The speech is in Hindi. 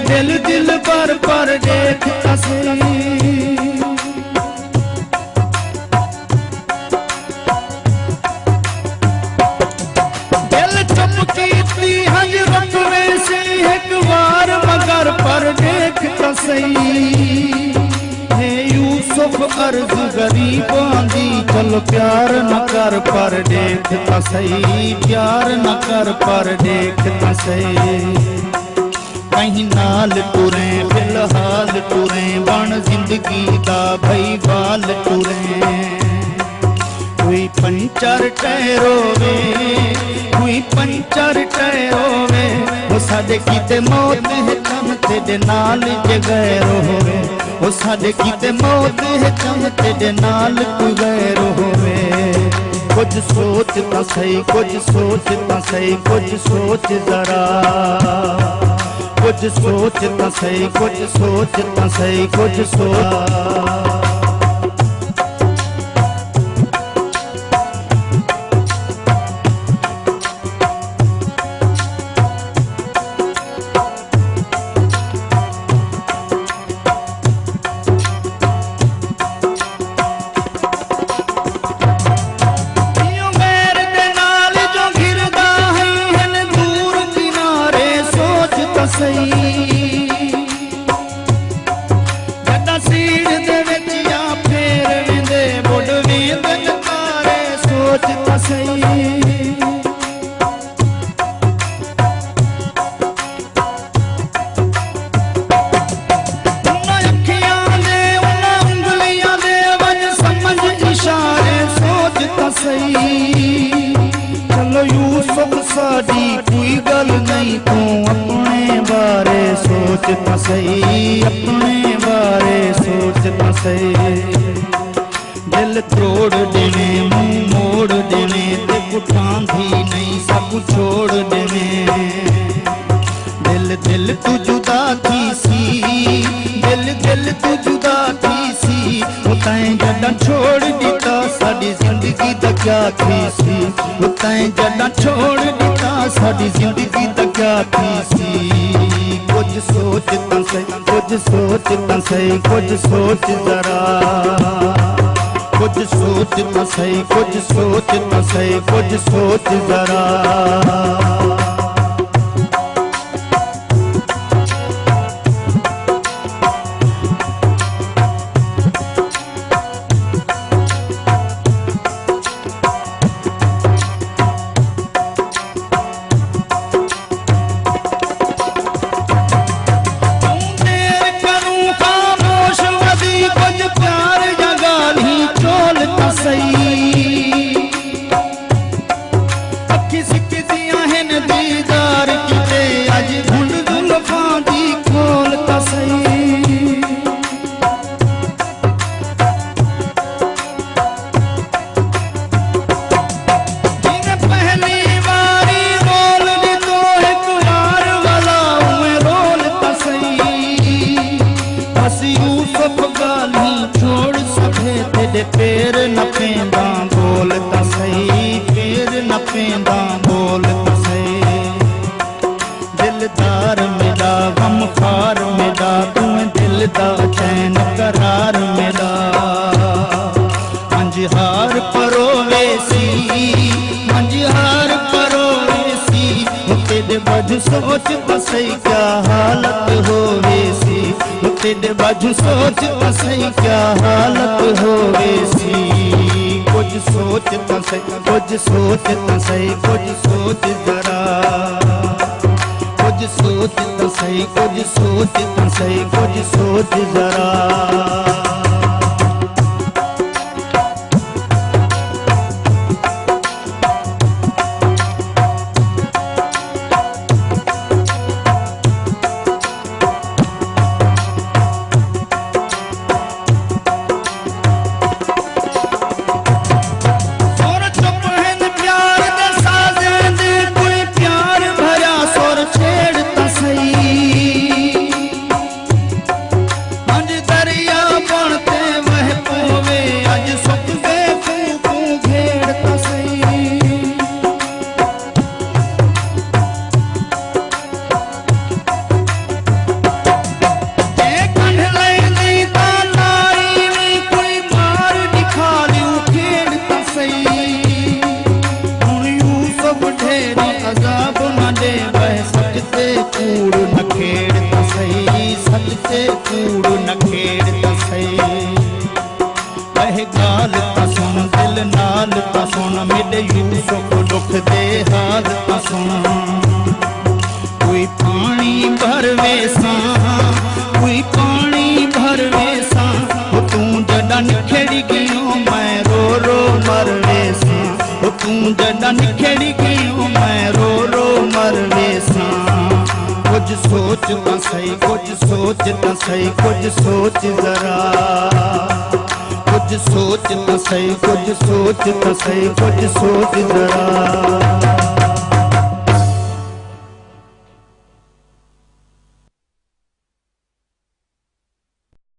दिल दिल पर देखता सही दिल चमकी थी हजरत में से एक बार मगर पर देखता सही है यूसुफ अर्ज गरीबां दी चल प्यार न कर पर देखता सही प्यार न कर पर देखता सही कहीं नाल टुरे फिलहाल टुरे बन जिंदगी दा भई बाल टुरे कोई पंचर टैरोवे कोई पंचर टैरोवे वो साडे कीते मौत है चम तेरे नाल जे गैर होवे वो साडे कीते मौत है चम तेरे नाल कोई गैर होवे कुछ सोच ता सही कुछ सोच ता सही कुछ सोच जरा कुछ सोच ता सही कुछ सोच ता सही कुछ सोच चलो यूसुफ साडी कोई गल नहीं तू अपने बारे सोच ता सही अपने बारे सोच ता सही दिल तोड़ देने मुंह मोड़ देने ते पुठां भी नहीं सब छोड़ देने दिल दिल तू जुदा थी सी दिल दिल तू जुदा थी सी उतां जदा छोड़ दिता साडी जिंदगी दा क्या थी सी उतां जदा छोड़ दिता साडी जिंदगी दा क्या थी सी कुछ सोच ता सही कुछ सोच ता सही कुछ सोच जरा कुछ सोच ता सही कुछ सोच ता सही कुछ सोच जरा पेर न पेंदा बोल ता सही पेर न पेंदा बोल ता सही दिलदार मेरा गमखार मेरा तू दिल दा चैन करार मेरा मंझहार परोवे सी मंझहार परोवे सी तेरे बज सोच ता सही क्या हालत होवे सी तेरे बाजू सोच ता सही क्या हालत होवे सी कुछ सोच ता सही कुछ सोच ता सही कुछ सोच जरा कुछ सोच ता सही कुछ सोच ता सही कुछ सोच जरा न खेड़ त सही, सच ते कूड़ न खेड़ त सही। वह गाल त सुन दिल नाल त सुन, मेरे यूसुफ दुख दे हाल त सुन। कोई पानी भरवे सा, कोई पानी भरवे सा, तू जड़ा निखेड़ी गयो मैं रो रो मरवे सा। तू जड़ा निखेड़ी गयो मैं रो रो मरवे सा। कुछ सोच त सही, कुछ सोच त सही, कुछ सोच जरा। कुछ सोच त सही, कुछ सोच त सही, कुछ सोच जरा।